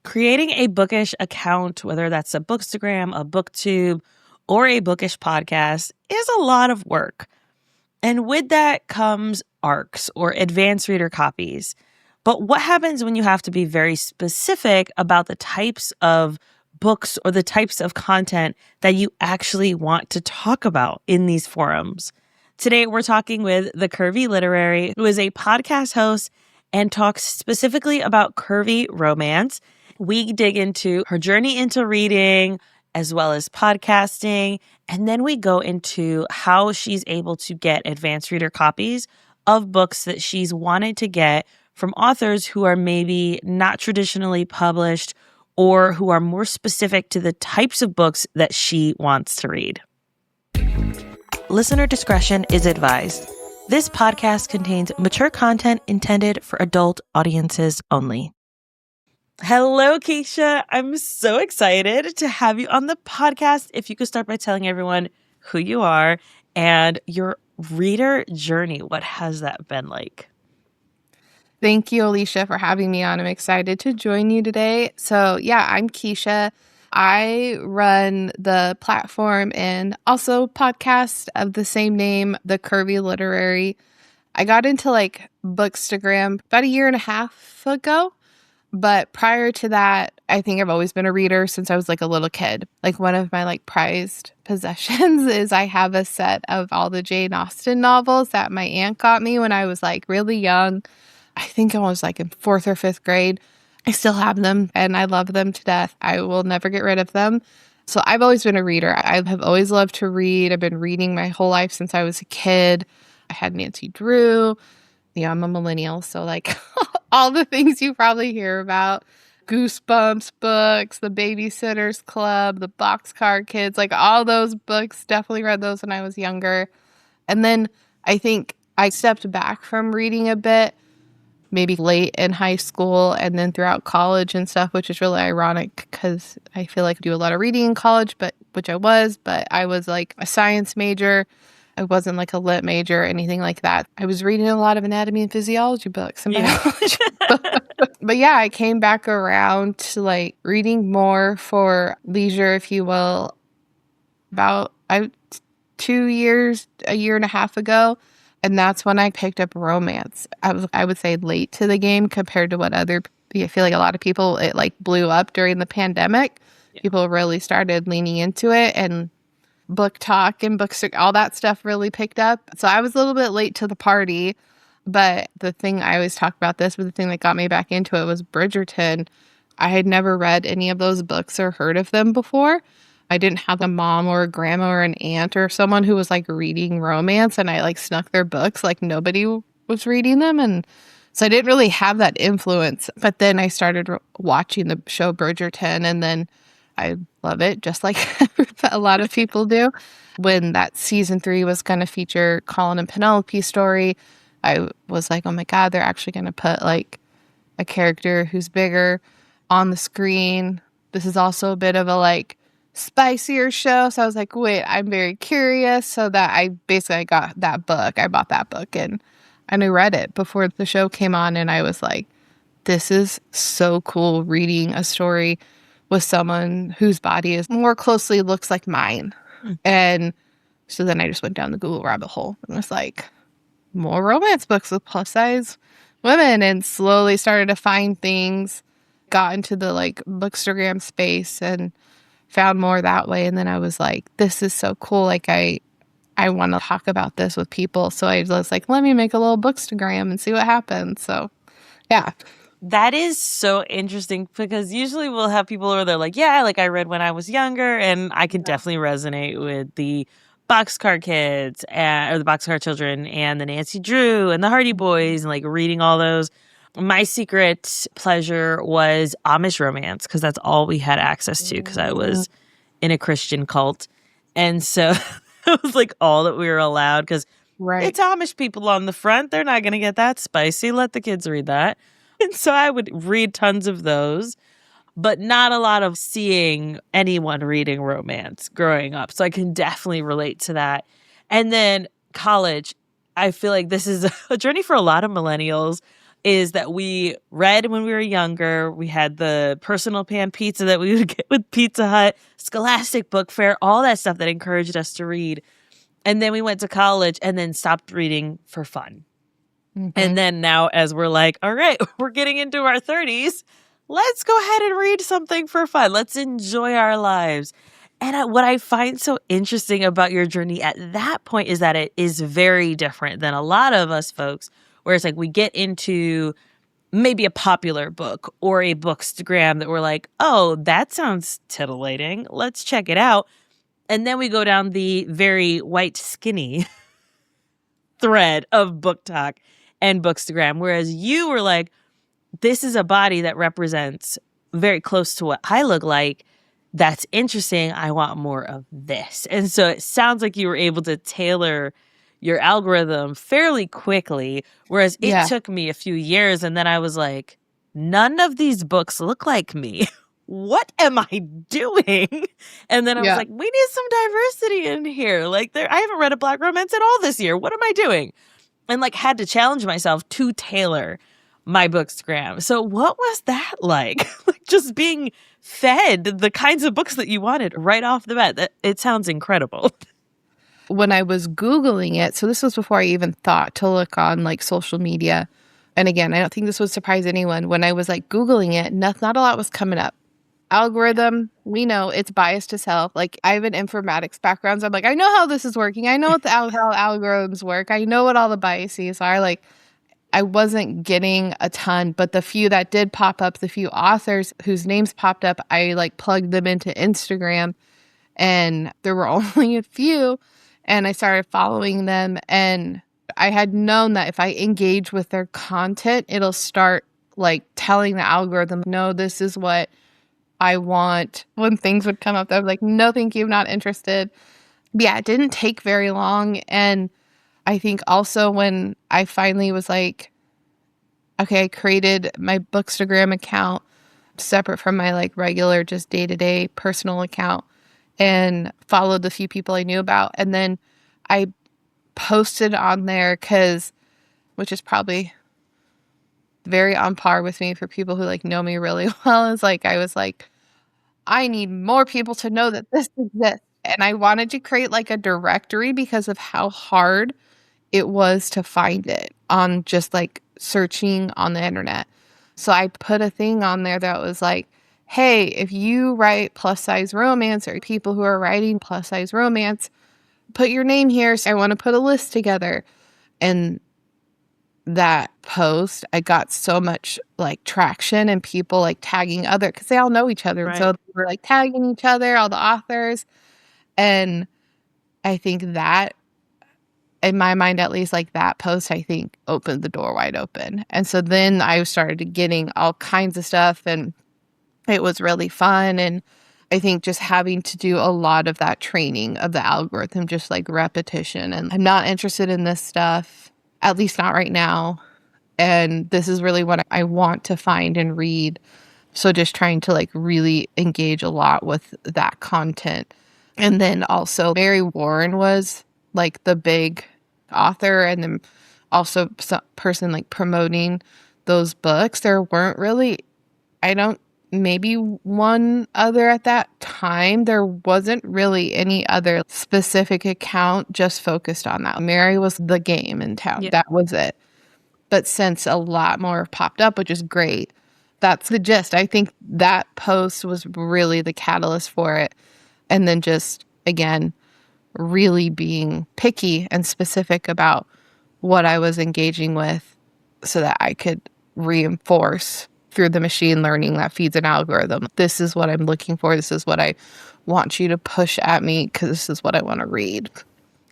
Creating a Bookish account, whether that's a Bookstagram, a BookTube, or a Bookish podcast, is a lot of work. And with that comes ARCs or advanced reader copies. But what happens when you have to be very specific about the types of books or the types of content that you actually want to talk about in these forums? Today, we're talking with the Curvy Literary, who is a podcast host and talks specifically about curvy romance. We dig into her journey into reading as well as podcasting, and then we go into how she's able to get advanced reader copies of books that she's wanted to get from authors who are maybe not traditionally published or who are more specific to the types of books that she wants to read. Listener discretion is advised. This podcast contains mature content intended for adult audiences only. Hello, Keshia. I'm so excited to have you on the podcast. If you could start by telling everyone who you are and your reader journey. What has that been like? Thank you, Alicia, for having me on. I'm excited to join you today. So yeah, I'm Keshia. I run the platform and also podcast of the same name, the Curvy Literary. I got into Bookstagram about a year and a half ago. But prior to that, I think I've always been a reader since I was a little kid. One of my prized possessions is I have a set of all the Jane Austen novels that my aunt got me when I was really young. I think I was in 4th or 5th grade. I still have them and I love them to death. I will never get rid of them. So I've always been a reader. I have always loved to read. I've been reading my whole life since I was a kid. I had Nancy Drew. Yeah, I'm a millennial, so all the things you probably hear about. Goosebumps books, the Babysitter's Club, the Boxcar Kids, all those books. Definitely read those when I was younger. And then I think I stepped back from reading a bit, maybe late in high school and then throughout college and stuff, which is really ironic because I feel like I do a lot of reading in college, but I was a science major. I wasn't a lit major or anything like that. I was reading a lot of anatomy and physiology books and biology. But yeah, I came back around to reading more for leisure, if you will, about 2 years, a year and a half ago. And that's when I picked up romance. I would say late to the game compared to what I feel like a lot of people, it blew up during the pandemic. Yeah. People really started leaning into it and book talk and books, all that stuff really picked up. So I was a little bit late to the party, but the thing I always talk about this, but the thing that got me back into it was Bridgerton. I had never read any of those books or heard of them before. I didn't have a mom or a grandma or an aunt or someone who was reading romance, and I snuck their books nobody was reading them. And so I didn't really have that influence. But then I started watching the show Bridgerton, and then I love it, just like a lot of people do. When that season 3 was going to feature Colin and Penelope's story, I was oh my God, they're actually going to put a character who's bigger on the screen. This is also a bit of a spicier show. So I was wait, I'm very curious. So that I got that book. I bought that book and I read it before the show came on. And I was this is so cool reading a story with someone whose body is more closely looks like mine. And so then I just went down the Google rabbit hole and was more romance books with plus size women, and slowly started to find things, got into the Bookstagram space and found more that way. And then I was this is so cool. I want to talk about this with people. So I was let me make a little Bookstagram and see what happens. So yeah. That is so interesting because usually we'll have people where they're yeah, I read when I was younger, and I could definitely resonate with the Boxcar Kids or the Boxcar Children and the Nancy Drew and the Hardy Boys and reading all those. My secret pleasure was Amish romance because that's all we had access to because I was in a Christian cult. And so it was all that we were allowed because it's Amish people on the front. They're not going to get that spicy. Let the kids read that. And so I would read tons of those, but not a lot of seeing anyone reading romance growing up. So I can definitely relate to that. And then college, I feel this is a journey for a lot of millennials is that we read when we were younger. We had the personal pan pizza that we would get with Pizza Hut, Scholastic Book Fair, all that stuff that encouraged us to read. And then we went to college and then stopped reading for fun. And then now, as we're like, all right, we're getting into our 30s, let's go ahead and read something for fun. Let's enjoy our lives. And what I find so interesting about your journey at that point is that it is very different than a lot of us folks, where it's like we get into maybe a popular book or a bookstagram that we're like, oh, that sounds titillating. Let's check it out. And then we go down the very white, skinny thread of book talk and bookstagram, whereas you were like, this is a body that represents very close to what I look like. That's interesting. I want more of this. And so it sounds like you were able to tailor your algorithm fairly quickly, whereas it took me a few years. And then I was like, none of these books look like me. What am I doing? And then I was like, we need some diversity in here. Like, I haven't read a Black romance at all this year. What am I doing? And like had to challenge myself to tailor my bookstagram. So what was that like? Like just being fed the kinds of books that you wanted right off the bat. It sounds incredible. When I was Googling it, so this was before I even thought to look on like social media. And again, I don't think this would surprise anyone. When I was like Googling it, not a lot was coming up. Algorithm, we know it's biased as hell. Like I have an informatics background, so I'm like, I know how this is working. I know what how algorithms work. I know what all the biases are. Like I wasn't getting a ton, but the few that did pop up, the few authors whose names popped up, I like plugged them into Instagram, and there were only a few, and I started following them, and I had known that if I engage with their content, it'll start like telling the algorithm, no, this is what I want. When things would come up, I was like, no, thank you, I'm not interested. But yeah, it didn't take very long. And I think also when I finally was like, okay, I created my Bookstagram account separate from my like regular just day-to-day personal account and followed the few people I knew about. And then I posted on there which is probably very on par with me for people who like know me really well, is like I was like, I need more people to know that this exists. And I wanted to create like a directory because of how hard it was to find it on just like searching on the internet. So I put a thing on there that was like, hey, if you write plus size romance or people who are writing plus size romance, put your name here. So I want to put a list together. And that post, I got so much like traction and people like tagging other, because they all know each other. Right. So they were like tagging each other, all the authors. And I think that, in my mind at least, like that post, I think opened the door wide open. And so then I started getting all kinds of stuff, and it was really fun. And I think just having to do a lot of that training of the algorithm, just like repetition. And I'm not interested in this stuff, at least not right now. And this is really what I want to find and read. So just trying to like really engage a lot with that content. And then also Mary Warren was like the big author, and then also some person like promoting those books. There weren't really, maybe one other at that time. There wasn't really any other specific account just focused on that. Mary was the game in town. Yeah. That was it. But since a lot more popped up, which is great, that's the gist. I think that post was really the catalyst for it. And then just, again, really being picky and specific about what I was engaging with so that I could reinforce through the machine learning that feeds an algorithm. This is what I'm looking for. This is what I want you to push at me because this is what I want to read.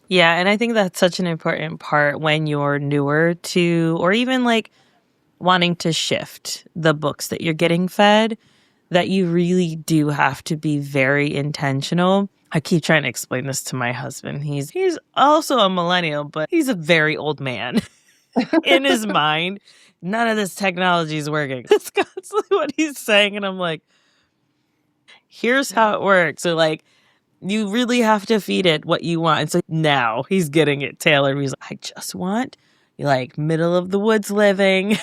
Yeah, and I think that's such an important part when you're newer to, or even like wanting to shift the books that you're getting fed, that you really do have to be very intentional. I keep trying to explain this to my husband. He's also a millennial, but he's a very old man in his mind. None of this technology is working. That's constantly what he's saying. And I'm like, here's how it works. So like, you really have to feed it what you want. And so now he's getting it tailored. He's like, I just want like middle of the woods living,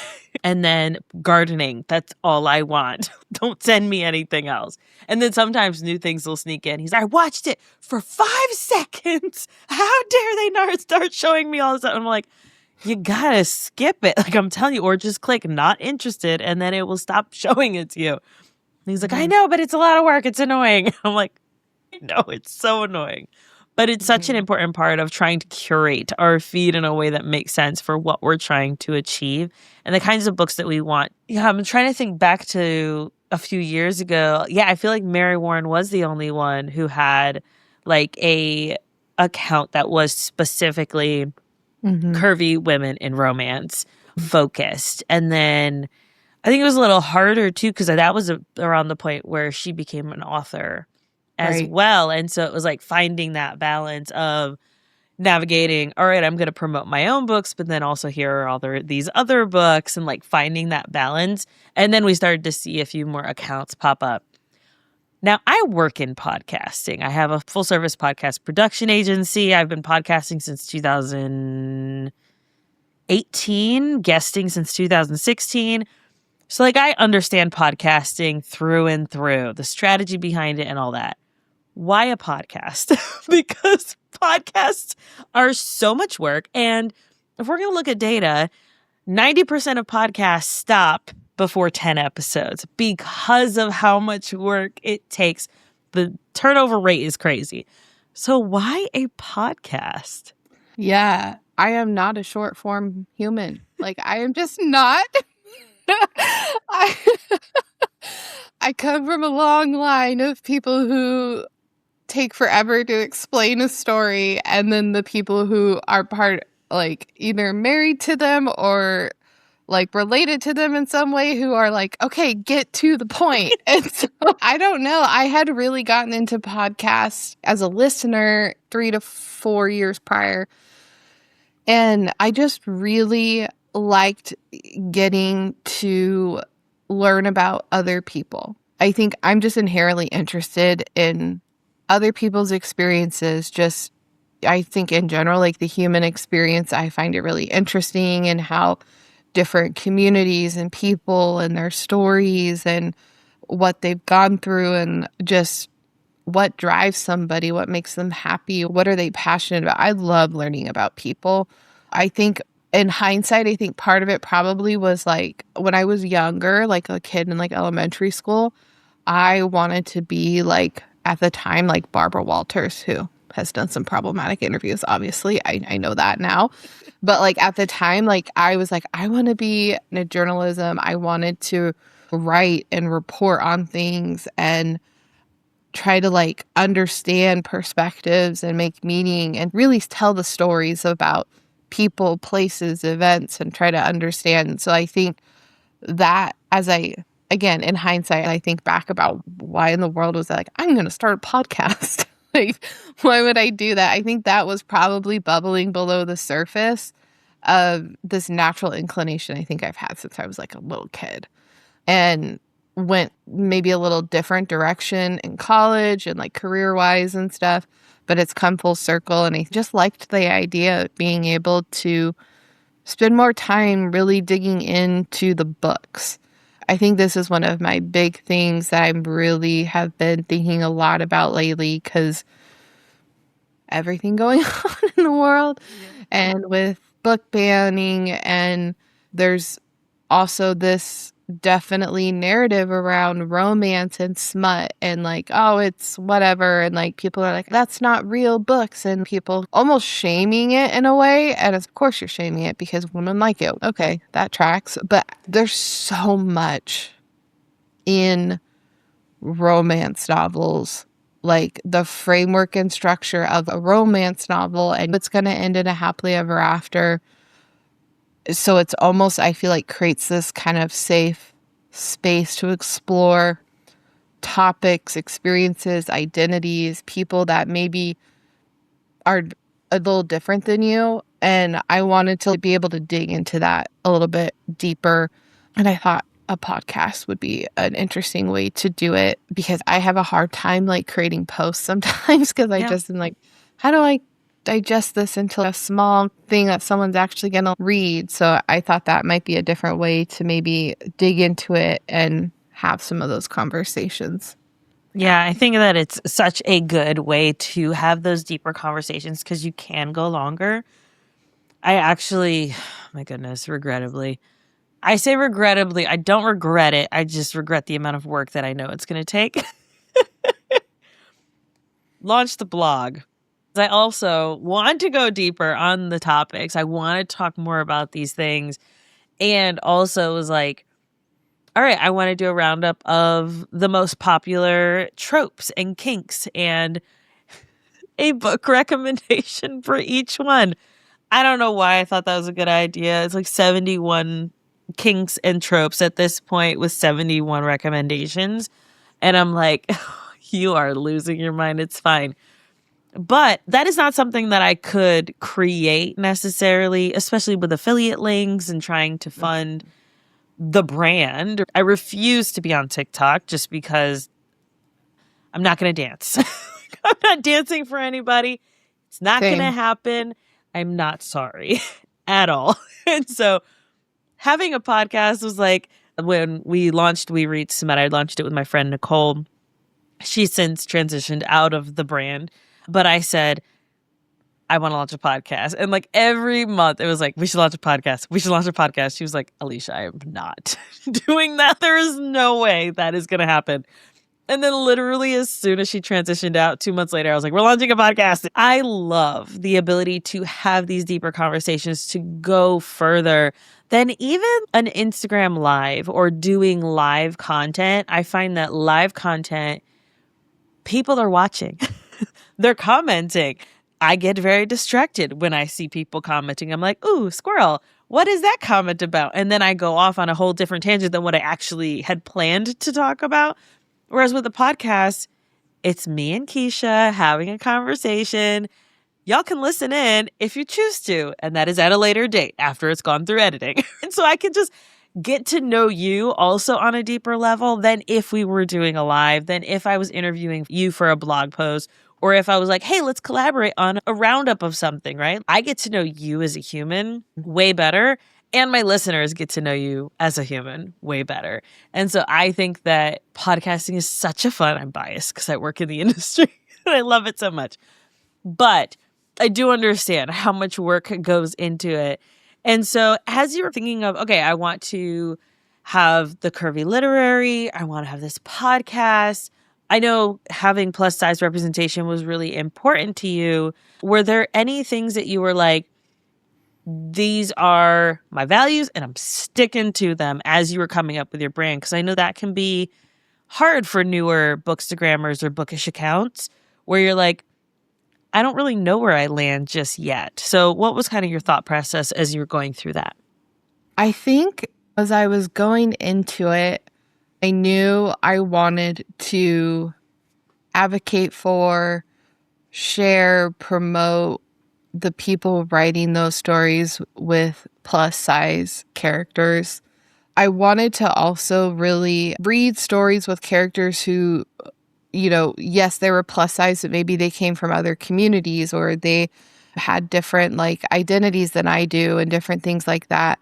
and then gardening. That's all I want. Don't send me anything else. And then sometimes new things will sneak in. He's like, I watched it for 5 seconds. How dare they not start showing me all this stuff? And I'm like, you gotta skip it. Like I'm telling you, or just click not interested and then it will stop showing it to you. And he's like, I know, but it's a lot of work. It's annoying. I'm like, no, it's so annoying. But it's such an important part of trying to curate our feed in a way that makes sense for what we're trying to achieve and the kinds of books that we want. Yeah, I'm trying to think back to a few years ago. Yeah, I feel like Mary Warren was the only one who had like a account that was specifically curvy women in romance focused. And then I think it was a little harder too, because that was around the point where she became an author as well. And so it was like finding that balance of navigating, all right, I'm going to promote my own books, but then also here are all these other books and like finding that balance. And then we started to see a few more accounts pop up. Now, I work in podcasting. I have a full service podcast production agency. I've been podcasting since 2018, guesting since 2016. So like I understand podcasting through and through, the strategy behind it and all that. Why a podcast? Because podcasts are so much work. And if we're going to look at data, 90% of podcasts stop before 10 episodes because of how much work it takes. The turnover rate is crazy. So why a podcast? Yeah, I am not a short form human. Like I am just not. I come from a long line of people who take forever to explain a story, and then the people who are part, like either married to them or like related to them in some way, who are like, okay, get to the point. And so I don't know. I had really gotten into podcasts as a listener 3 to 4 years prior. And I just really liked getting to learn about other people. I think I'm just inherently interested in other people's experiences. Just, I think in general, like the human experience, I find it really interesting, and how different communities and people and their stories and what they've gone through, and just what drives somebody, what makes them happy, what are they passionate about. I love learning about people. I think in hindsight, I think part of it probably was like when I was younger, like a kid in like elementary school, I wanted to be like, at the time, like Barbara Walters, who has done some problematic interviews, obviously. I know that now. But like at the time, like I was like, I want to be in journalism. I wanted to write and report on things and try to like understand perspectives and make meaning and really tell the stories about people, places, events, and try to understand. So I think that again, in hindsight, I think back about why in the world was I like, I'm going to start a podcast. Like, why would I do that? I think that was probably bubbling below the surface of this natural inclination I think I've had since I was like a little kid, and went maybe a little different direction in college and like career-wise and stuff, but it's come full circle. And I just liked the idea of being able to spend more time really digging into the books. I think this is one of my big things that I really have been thinking a lot about lately, because everything going on in the world, and with book banning, and there's also this definitely narrative around romance and smut, and like, oh, it's whatever, and like people are like, that's not real books, and people almost shaming it in a way. And of course you're shaming it because women like it. Okay, that tracks. But there's so much in romance novels, like the framework and structure of a romance novel, and it's going to end in a happily ever after. So it's almost, I feel like, creates this kind of safe space to explore topics, experiences, identities, people that maybe are a little different than you. And I wanted to be able to dig into that a little bit deeper. And I thought a podcast would be an interesting way to do it, because I have a hard time like creating posts sometimes, because I just am like, how do I digest this into a small thing that someone's actually going to read. So I thought that might be a different way to maybe dig into it and have some of those conversations. Yeah, I think that it's such a good way to have those deeper conversations because you can go longer. I actually, my goodness, regrettably, I say regrettably, I don't regret it. I just regret the amount of work that I know it's going to take. Launch the blog. I also want to go deeper on the topics. I want to talk more about these things. And also was like, all right, I want to do a roundup of the most popular tropes and kinks and a book recommendation for each one. I don't know why I thought that was a good idea. It's like 71 kinks and tropes at this point with 71 recommendations. And I'm like, you are losing your mind. It's fine. But that is not something that I could create necessarily, especially with affiliate links and trying to fund the brand. I refuse to be on TikTok just because I'm not going to dance. I'm not dancing for anybody. It's not going to happen. I'm not sorry at all. And so having a podcast was like, when we launched We Read Smut, I launched it with my friend Nicole. She's since transitioned out of the brand. But I said, I want to launch a podcast. And like every month it was like, we should launch a podcast. We should launch a podcast. She was like, Alicia, I am not doing that. There is no way that is going to happen. And then literally as soon as she transitioned out, 2 months later, I was like, we're launching a podcast. I love the ability to have these deeper conversations, to go further than even an Instagram live or doing live content. I find that live content, people are watching. They're commenting. I get very distracted when I see people commenting. I'm like, ooh, squirrel, what is that comment about? And then I go off on a whole different tangent than what I actually had planned to talk about. Whereas with the podcast, it's me and Keshia having a conversation. Y'all can listen in if you choose to, and that is at a later date after it's gone through editing. And so I can just get to know you also on a deeper level than if we were doing a live, than if I was interviewing you for a blog post, or if I was like, hey, let's collaborate on a roundup of something, right? I get to know you as a human way better, and my listeners get to know you as a human way better. And so I think that podcasting is such a fun, I'm biased because I work in the industry and I love it so much. But I do understand how much work goes into it. And so as you were thinking of, okay, I want to have the Curvy Literary, I want to have this podcast. I know having plus size representation was really important to you. Were there any things that you were like, these are my values and I'm sticking to them as you were coming up with your brand? Because I know that can be hard for newer Bookstagrammers or Bookish accounts where you're like, I don't really know where I land just yet. So what was kind of your thought process as you were going through that? I think as I was going into it, I knew I wanted to advocate for, share, promote the people writing those stories with plus size characters. I wanted to also really read stories with characters who, you know, yes, they were plus size, but maybe they came from other communities or they had different like identities than I do and different things like that.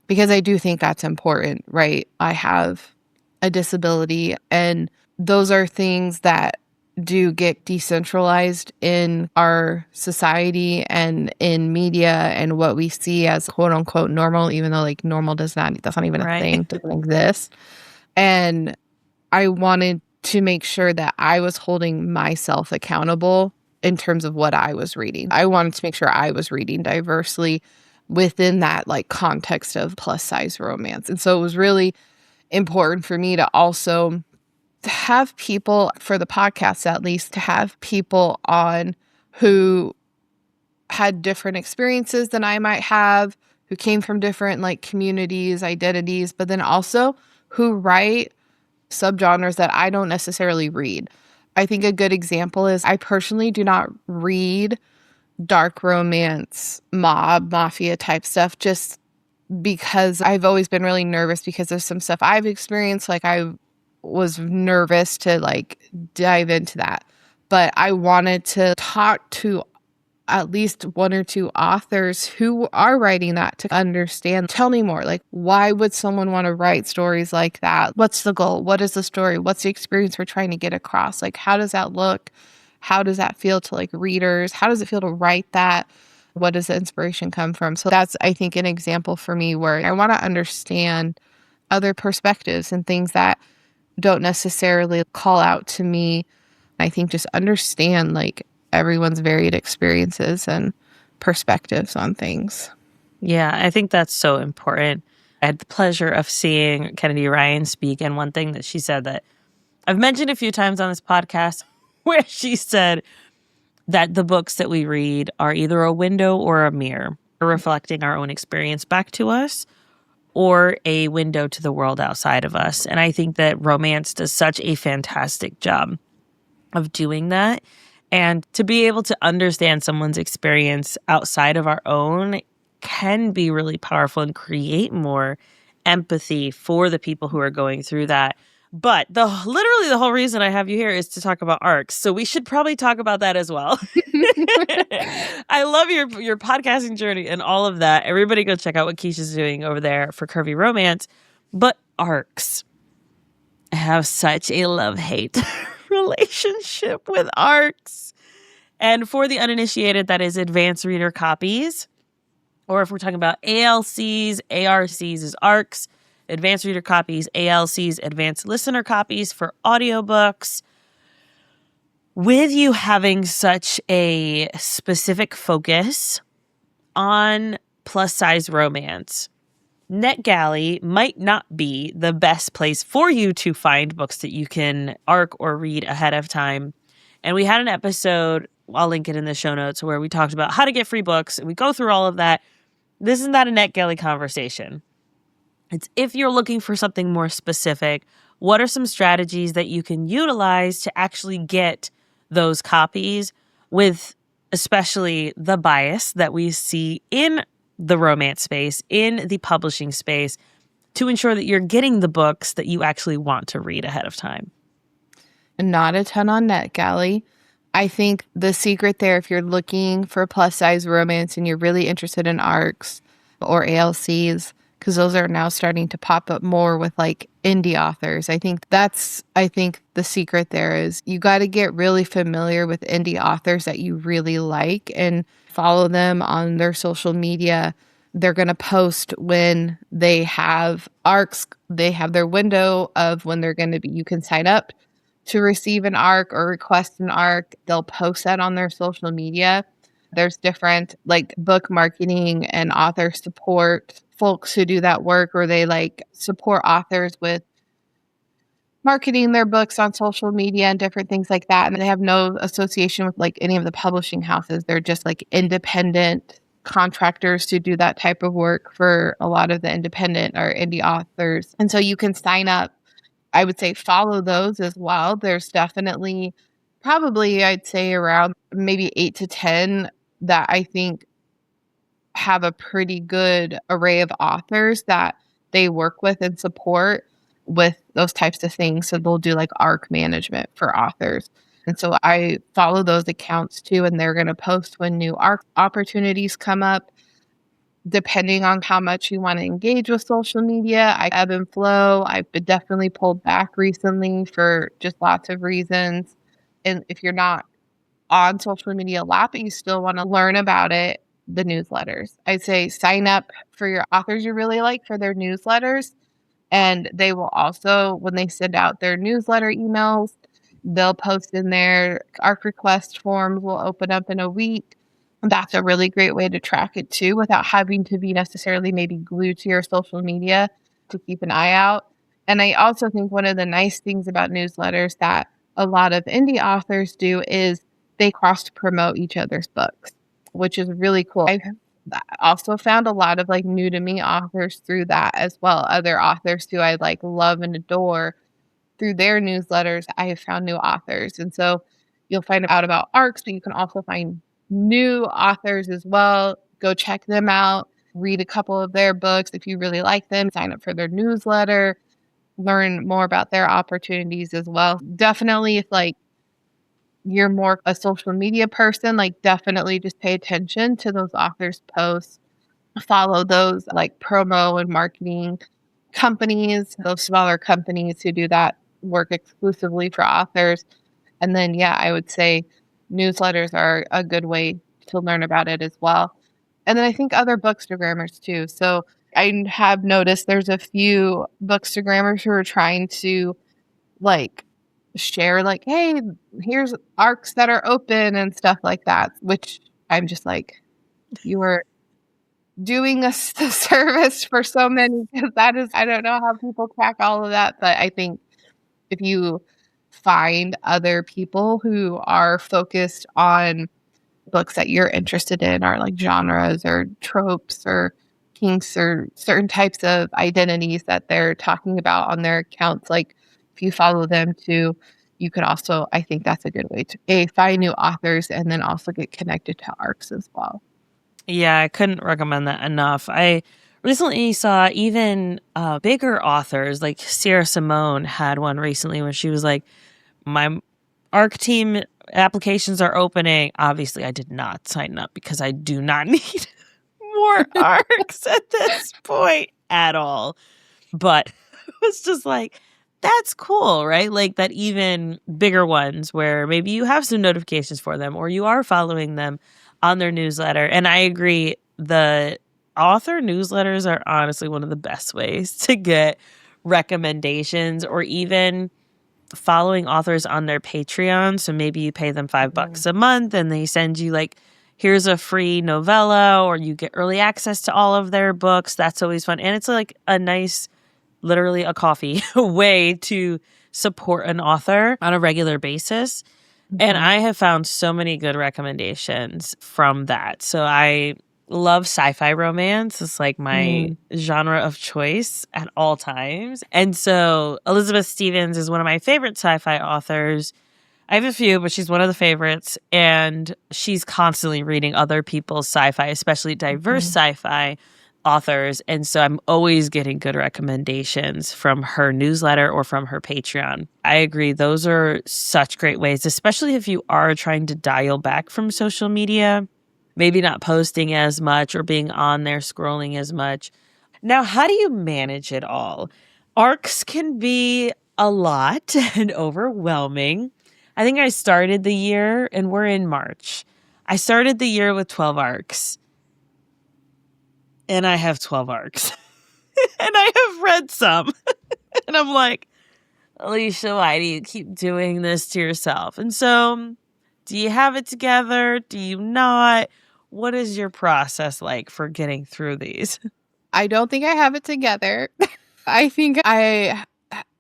Because I do think that's important, right? I have a disability and those are things that do get decentralized in our society and in media and what we see as quote unquote normal, even though like normal that's not even a thing, doesn't exist. And I wanted to make sure that I was holding myself accountable in terms of what I was reading. I wanted to make sure I was reading diversely within that like context of plus size romance. And so it was really important for me to also have people, for the podcast at least, to have people on who had different experiences than I might have, who came from different like communities, identities, but then also who write subgenres that I don't necessarily read. I think a good example is I personally do not read dark romance, mafia type stuff, just because I've always been really nervous because of some stuff I've experienced. Like I was nervous to like dive into that. But I wanted to talk to at least one or two authors who are writing that to understand. Tell me more. Like, why would someone want to write stories like that? What's the goal? What is the story? What's the experience we're trying to get across? Like, how does that look? How does that feel to like readers? How does it feel to write that? What does the inspiration come from? So that's, I think, an example for me where I want to understand other perspectives and things that don't necessarily call out to me. I think just understand like everyone's varied experiences and perspectives on things. Yeah, I think that's so important. I had the pleasure of seeing Kennedy Ryan speak, and one thing that she said that I've mentioned a few times on this podcast, where she said that the books that we read are either a window or a mirror, or reflecting our own experience back to us, or a window to the world outside of us. And I think that romance does such a fantastic job of doing that. And to be able to understand someone's experience outside of our own can be really powerful and create more empathy for the people who are going through that. But literally the whole reason I have you here is to talk about arcs. So we should probably talk about that as well. I love your podcasting journey and all of that. Everybody go check out what Keshia's doing over there for Curvy Romance. But arcs. I have such a love-hate relationship with arcs. And for the uninitiated, that is advanced reader copies. Or if we're talking about ALCs, ARCs is arcs. Advanced reader copies, ALCs, advanced listener copies for audiobooks. With you having such a specific focus on plus size romance, NetGalley might not be the best place for you to find books that you can arc or read ahead of time. And we had an episode, I'll link it in the show notes, where we talked about how to get free books, and we go through all of that. This is not a NetGalley conversation. It's if you're looking for something more specific, what are some strategies that you can utilize to actually get those copies with especially the bias that we see in the romance space, in the publishing space, to ensure that you're getting the books that you actually want to read ahead of time? Not a ton on NetGalley. I think the secret there, if you're looking for plus size romance and you're really interested in ARCs or ALCs, because those are now starting to pop up more with like indie authors. I think the secret there is you got to get really familiar with indie authors that you really like and follow them on their social media. They're going to post when they have arcs. They have their window of when they're going to be, you can sign up to receive an arc or request an arc. They'll post that on their social media. There's different like book marketing and author support folks who do that work, or they like support authors with marketing their books on social media and different things like that. And they have no association with like any of the publishing houses. They're just like independent contractors to do that type of work for a lot of the independent or indie authors. And so you can sign up. I would say follow those as well. There's definitely probably, I'd say around maybe 8 to 10 that I think have a pretty good array of authors that they work with and support with those types of things. So they'll do like ARC management for authors. And so I follow those accounts too, and they're going to post when new ARC opportunities come up. Depending on how much you want to engage with social media, I ebb and flow. I've been definitely pulled back recently for just lots of reasons. And if you're not on social media a lot, but you still want to learn about it, the newsletters. I'd say sign up for your authors you really like for their newsletters. And they will also, when they send out their newsletter emails, they'll post in there ARC request forms will open up in a week. And that's a really great way to track it too, without having to be necessarily maybe glued to your social media to keep an eye out. And I also think one of the nice things about newsletters that a lot of indie authors do is they cross promote each other's books, which is really cool. I've also found a lot of like new to me authors through that as well. Other authors who I like love and adore, through their newsletters, I have found new authors. And so you'll find out about ARCs, but you can also find new authors as well. Go check them out, read a couple of their books. If you really like them, sign up for their newsletter, learn more about their opportunities as well. Definitely if like you're more a social media person, like definitely just pay attention to those authors' posts. Follow those like promo and marketing companies, those smaller companies who do that work exclusively for authors. And then, yeah, I would say newsletters are a good way to learn about it as well. And then I think other bookstagrammers too. So I have noticed there's a few bookstagrammers who are trying to like share like, hey, here's arcs that are open and stuff like that, which I'm just like, you are doing us the service for so many, because that is, I don't know how people track all of that, but I think if you find other people who are focused on books that you're interested in, or like genres or tropes or kinks or certain types of identities that they're talking about on their accounts, like if you follow them too, you could also, I think that's a good way to find new authors and then also get connected to arcs as well. Yeah, I couldn't recommend that enough. I recently saw even bigger authors, like Sierra Simone had one recently where she was like, my ARC team applications are opening. Obviously, I did not sign up because I do not need more ARCs at this point at all. But it was just like, that's cool, right? Like that even bigger ones where maybe you have some notifications for them or you are following them on their newsletter. And I agree, the author newsletters are honestly one of the best ways to get recommendations, or even following authors on their Patreon. So maybe you pay them $5 a month and they send you like, here's a free novella, or you get early access to all of their books. That's always fun. And it's like a nice, literally a coffee way to support an author on a regular basis. And I have found so many good recommendations from that. So I love sci-fi romance. It's like my genre of choice at all times. And so Elizabeth Stevens is one of my favorite sci-fi authors. I have a few, but she's one of the favorites. And she's constantly reading other people's sci-fi, especially diverse sci-fi authors. And so I'm always getting good recommendations from her newsletter or from her Patreon. I agree. Those are such great ways, especially if you are trying to dial back from social media, maybe not posting as much or being on there scrolling as much. Now, how do you manage it all? ARCs can be a lot and overwhelming. I think I started the year, and we're in March. I started the year with 12 ARCs. And I have 12 ARCs. And I have read some. And I'm like, Alicia, why do you keep doing this to yourself? And so, do you have it together? Do you not? What is your process like for getting through these? I don't think I have it together. I think I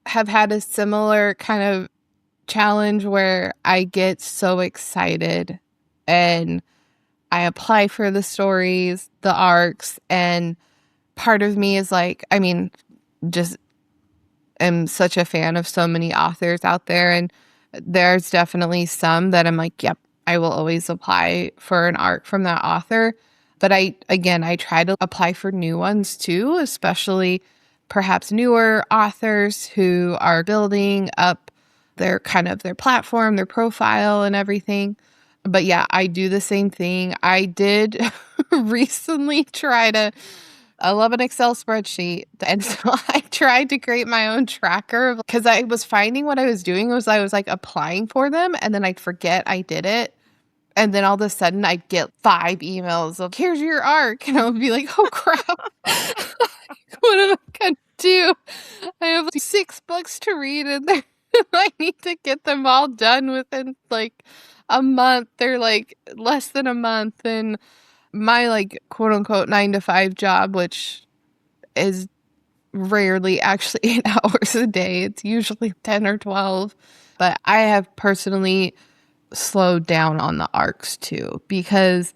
have had a similar kind of challenge where I get so excited and I apply for the stories, the arcs, and part of me is like, I mean, just am such a fan of so many authors out there, and there's definitely some that I'm like, yep, I will always apply for an arc from that author. But I try to apply for new ones too, especially perhaps newer authors who are building up their kind of their platform, their profile and everything. But yeah, I do the same thing. I did recently I love an Excel spreadsheet. And so I tried to create my own tracker because I was finding what I was doing was I was like applying for them and then I'd forget I did it. And then all of a sudden I'd get 5 emails of, here's your arc. And I would be like, oh crap. What am I going to do? I have like 6 books to read and I need to get them all done within like a month. They're like less than a month. And my like quote unquote 9-to-5 job, which is rarely actually 8 hours a day. It's usually 10 or 12. But I have personally slowed down on the arcs too, because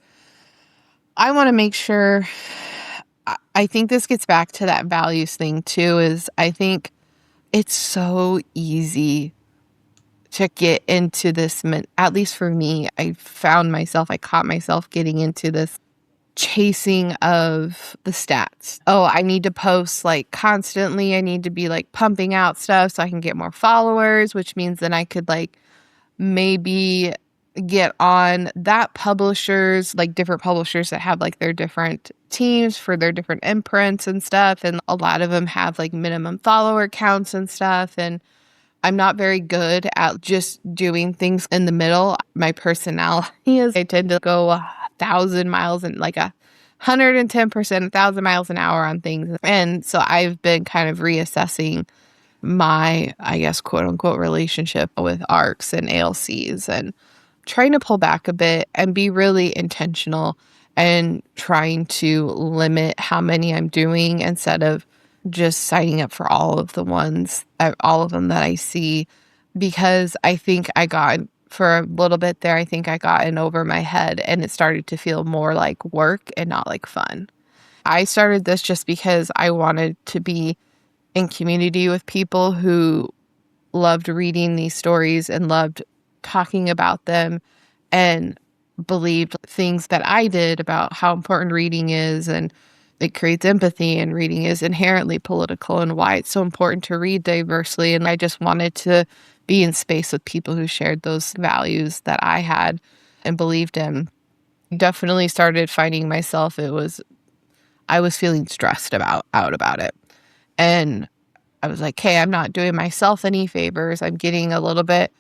I want to make sure, I think this gets back to that values thing too, is I think it's so easy to get into this, at least for me, I caught myself getting into this chasing of the stats. Oh, I need to post like constantly. I need to be like pumping out stuff so I can get more followers, which means then I could like maybe get on that publishers, like different publishers that have like their different teams for their different imprints and stuff. And a lot of them have like minimum follower counts and stuff. And I'm not very good at just doing things in the middle. My personality is I tend to go 1,000 miles and like 110%, 1,000 miles an hour on things. And so I've been kind of reassessing my, I guess, quote unquote, relationship with ARCs and ALCs and trying to pull back a bit and be really intentional and trying to limit how many I'm doing instead of just signing up for all of the ones, all of them that I see, because I think I got, for a little bit there, I think I got in over my head and it started to feel more like work and not like fun. I started this just because I wanted to be in community with people who loved reading these stories and loved talking about them and believed things that I did about how important reading is and it creates empathy, and reading is inherently political and why it's so important to read diversely. And I just wanted to be in space with people who shared those values that I had and believed in. Definitely started finding myself, I was feeling stressed out about it. And I was like, hey, I'm not doing myself any favors. I'm getting a little bit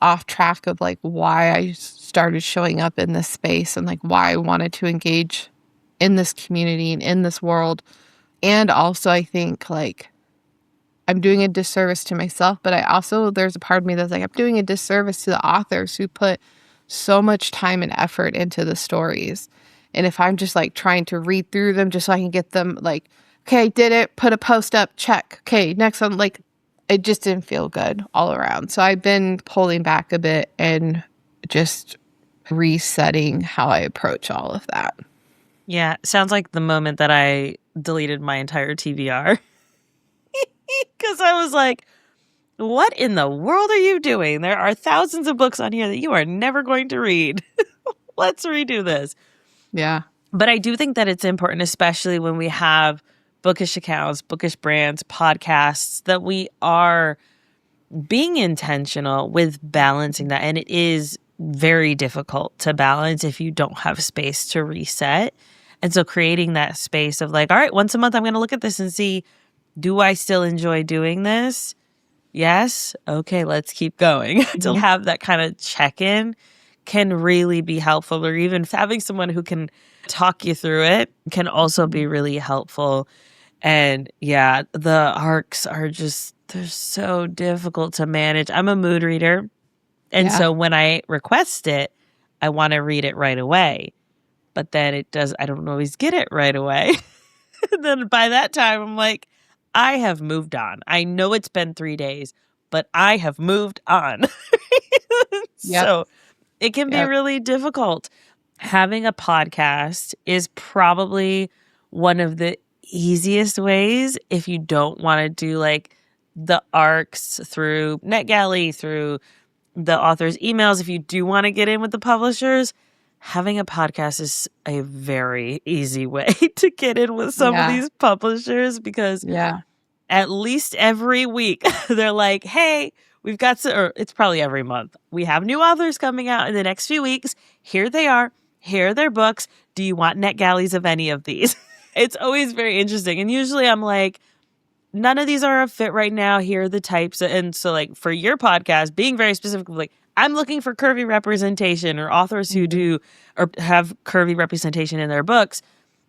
off track of like why I started showing up in this space and like why I wanted to engage in this community and in this world. And also I think like I'm doing a disservice to myself, but there's a part of me that's like, I'm doing a disservice to the authors who put so much time and effort into the stories. And if I'm just like trying to read through them just so I can get them like, okay, I did it, put a post up, check. Okay, next one, like it just didn't feel good all around. So I've been pulling back a bit and just resetting how I approach all of that. Yeah, sounds like the moment that I deleted my entire TBR. Because I was like, what in the world are you doing? There are thousands of books on here that you are never going to read. Let's redo this. Yeah. But I do think that it's important, especially when we have bookish accounts, bookish brands, podcasts, that we are being intentional with balancing that. And it is very difficult to balance if you don't have space to reset. And so creating that space of like, all right, once a month, I'm going to look at this and see, do I still enjoy doing this? Yes. Okay, let's keep going. To have that kind of check-in can really be helpful, or even having someone who can talk you through it can also be really helpful. And yeah, the arcs are just, they're so difficult to manage. I'm a mood reader. And so when I request it, I want to read it right away. But then I don't always get it right away. And then by that time, I'm like, I have moved on. I know it's been 3 days, but I have moved on. So it can be really difficult. Having a podcast is probably one of the easiest ways if you don't want to do like the arcs through NetGalley, through the author's emails. If you do want to get in with the publishers, having a podcast is a very easy way to get in with some of these publishers, because at least every week they're like, hey, we've got or it's probably every month. We have new authors coming out in the next few weeks. Here they are. Here are their books. Do you want NetGalleys of any of these? It's always very interesting. And usually I'm like, none of these are a fit right now. Here are the types. And so like for your podcast, being very specific, like I'm looking for curvy representation, or authors who do or have curvy representation in their books.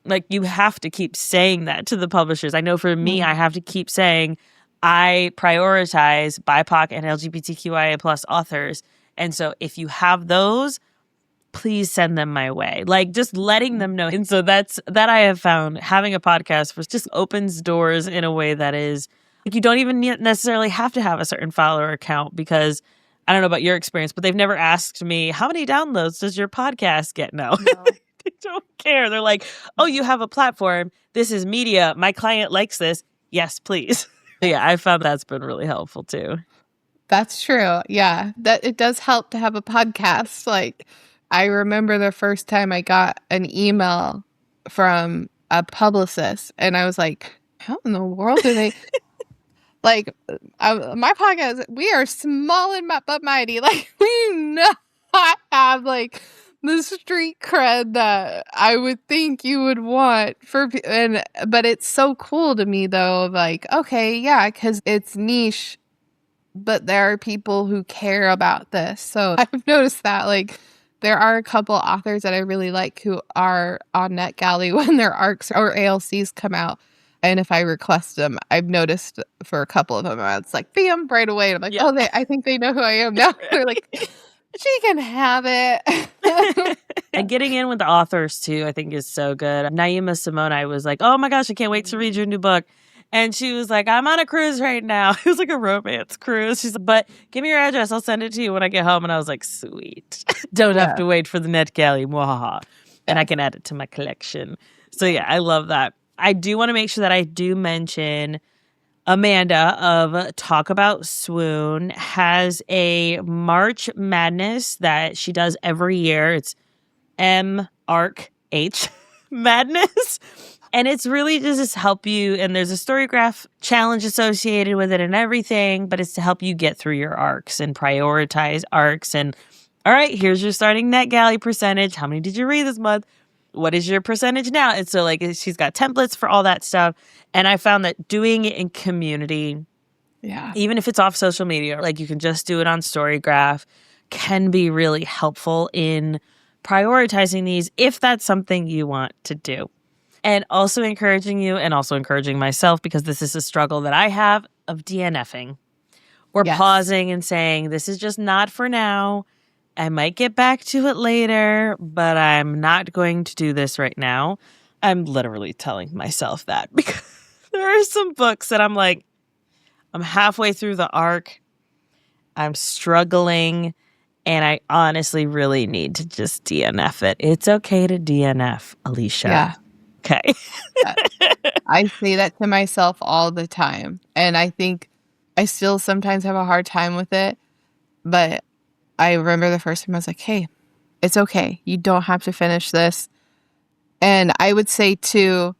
Like you have to keep saying that to the publishers. I know for me, I have to keep saying I prioritize BIPOC and LGBTQIA plus authors. And so if you have those, please send them my way. Like just letting them know. And so that I have found having a podcast just opens doors in a way that is like you don't even necessarily have to have a certain follower count, because I don't know about your experience, but they've never asked me, how many downloads does your podcast get? No. They don't care. They're like, oh, you have a platform. This is media. My client likes this. Yes, please. Yeah, I found that's been really helpful too. That's true. Yeah, that it does help to have a podcast. Like I remember the first time I got an email from a publicist and I was like, how in the world do they like my podcast? We are small and but mighty. Like we do not have like the street cred that I would think you would want but it's so cool to me though, of like, okay, yeah, because it's niche, but there are people who care about this. So I've noticed that like there are a couple authors that I really like who are on NetGalley when their ARCs or ALCs come out. And if I request them, I've noticed for a couple of them, it's like, bam, right away. And I'm like, oh, I think they know who I am now. They're like, she can have it. And getting in with the authors too, I think is so good. Naima Simone, I was like, oh my gosh, I can't wait to read your new book. And she was like, I'm on a cruise right now. It was like a romance cruise. She's like, but give me your address. I'll send it to you when I get home. And I was like, sweet. Don't have to wait for the NetGalley. Mwahaha. And I can add it to my collection. So yeah, I love that. I do want to make sure that I do mention Amanda of Talk About Swoon has a March Madness that she does every year. It's MARCH Madness. And it's really just to help you. And there's a storygraph challenge associated with it and everything. But it's to help you get through your arcs and prioritize arcs. And all right, here's your starting NetGalley percentage. How many did you read this month? What is your percentage now? And so like she's got templates for all that stuff. And I found that doing it in community, even if it's off social media, like you can just do it on Storygraph, can be really helpful in prioritizing these if that's something you want to do. And also encouraging you and also encouraging myself, because this is a struggle that I have, of DNFing. Or pausing and saying, this is just not for now. I might get back to it later, but I'm not going to do this right now. I'm literally telling myself that because there are some books that I'm like, I'm halfway through the arc. I'm struggling. And I honestly really need to just DNF it. It's okay to DNF, Alicia. Yeah. Okay. I say that to myself all the time. And I think I still sometimes have a hard time with it. But I remember the first time I was like, hey, it's okay. You don't have to finish this. And I would say, too,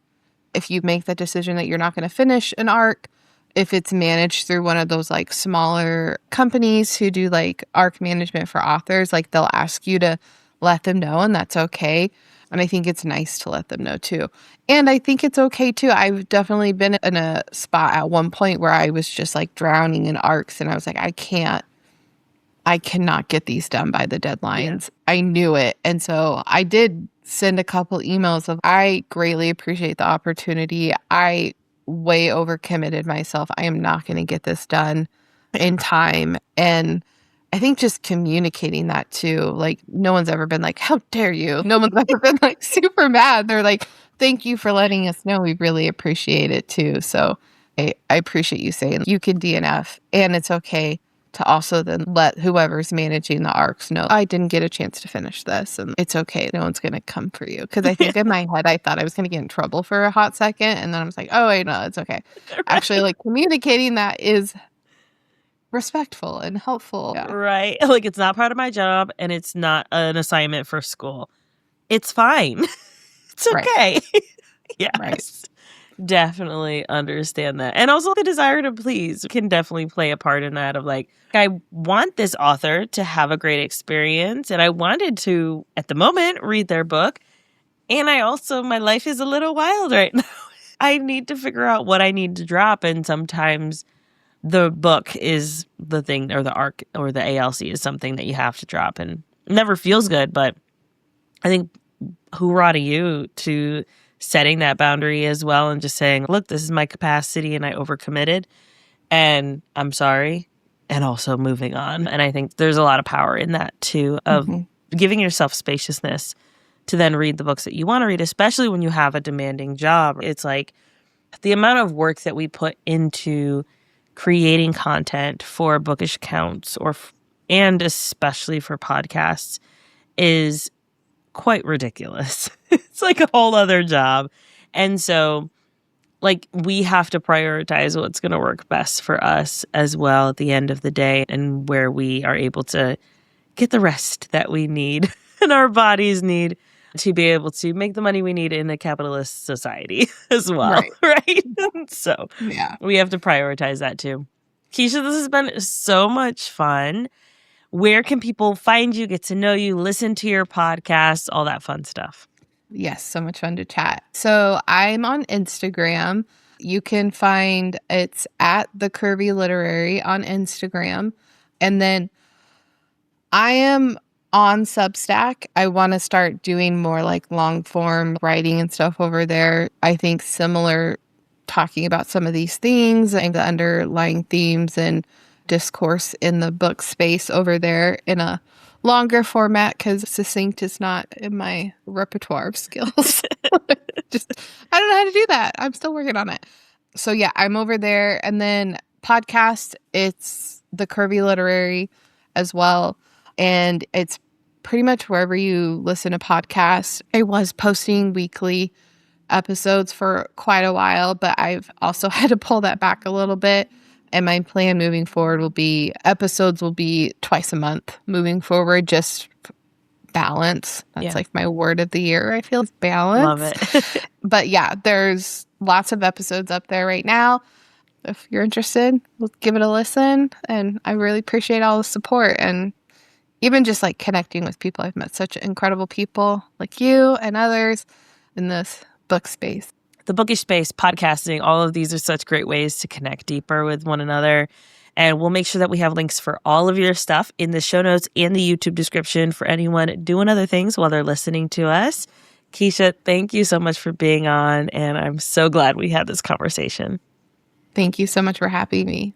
if you make the decision that you're not going to finish an arc, if it's managed through one of those like smaller companies who do like arc management for authors, like they'll ask you to let them know, and that's okay. And I think it's nice to let them know, too. And I think it's okay, too. I've definitely been in a spot at one point where I was just like drowning in arcs, and I was like, I cannot get these done by the deadlines. I knew it. And so I did send a couple emails of, I greatly appreciate the opportunity. I way overcommitted myself. I am not going to get this done in time. And I think just communicating that too, like no one's ever been like, how dare you? No one's ever been like super mad. They're like, thank you for letting us know. We really appreciate it too. So I appreciate you saying you can DNF, and it's okay to also then let whoever's managing the arcs know, I didn't get a chance to finish this, and it's okay. No one's going to come for you. Because I think in my head, I thought I was going to get in trouble for a hot second. And then I was like, oh, wait, no, it's okay. Right. Actually, like communicating that is respectful and helpful. Yeah. Right. Like it's not part of my job and it's not an assignment for school. It's fine. It's okay. Right. Yes. Right. Definitely understand that. And also the desire to please can definitely play a part in that, of like, I want this author to have a great experience, and I wanted to, at the moment, read their book. And I also, my life is a little wild right now. I need to figure out what I need to drop. And sometimes the book is the thing, or the arc or the ALC is something that you have to drop, and it never feels good. But I think hoorah to you to setting that boundary as well, and just saying, look, this is my capacity and I overcommitted and I'm sorry, and also moving on. And I think there's a lot of power in that too, of giving yourself spaciousness to then read the books that you want to read, especially when you have a demanding job. It's like the amount of work that we put into creating content for Bookish accounts and especially for podcasts is quite ridiculous. It's like a whole other job. And so like we have to prioritize what's going to work best for us as well at the end of the day, and where we are able to get the rest that we need and our bodies need to be able to make the money we need in a capitalist society as well. Right? So we have to prioritize that too. Keshia, this has been so much fun. where can people find you, get to know you, listen to your podcast, all that fun stuff? Yes, so much fun to chat. So I'm on Instagram. You can find it's at the Curvy Literary on Instagram. And then I am on Substack. I want to start doing more like long form writing and stuff over there. I think similar, talking about some of these things and the underlying themes and discourse in the book space over there in a longer format, because succinct is not in my repertoire of skills. I don't know how to do that. I'm still working on it. So yeah, I'm over there. And then podcast, it's the Curvy Literary as well. And it's pretty much wherever you listen to podcasts. I was posting weekly episodes for quite a while, but I've also had to pull that back a little bit. And my plan moving forward will be episodes will be twice a month moving forward, just balance. That's like my word of the year, I feel, is balance. Love it. But yeah, there's lots of episodes up there right now. If you're interested, give it a listen. And I really appreciate all the support and even just like connecting with people. I've met such incredible people like you and others in this book space. The Bookish space, podcasting, all of these are such great ways to connect deeper with one another. And we'll make sure that we have links for all of your stuff in the show notes and the YouTube description for anyone doing other things while they're listening to us. Keshia, thank you so much for being on. And I'm so glad we had this conversation. Thank you so much for having me.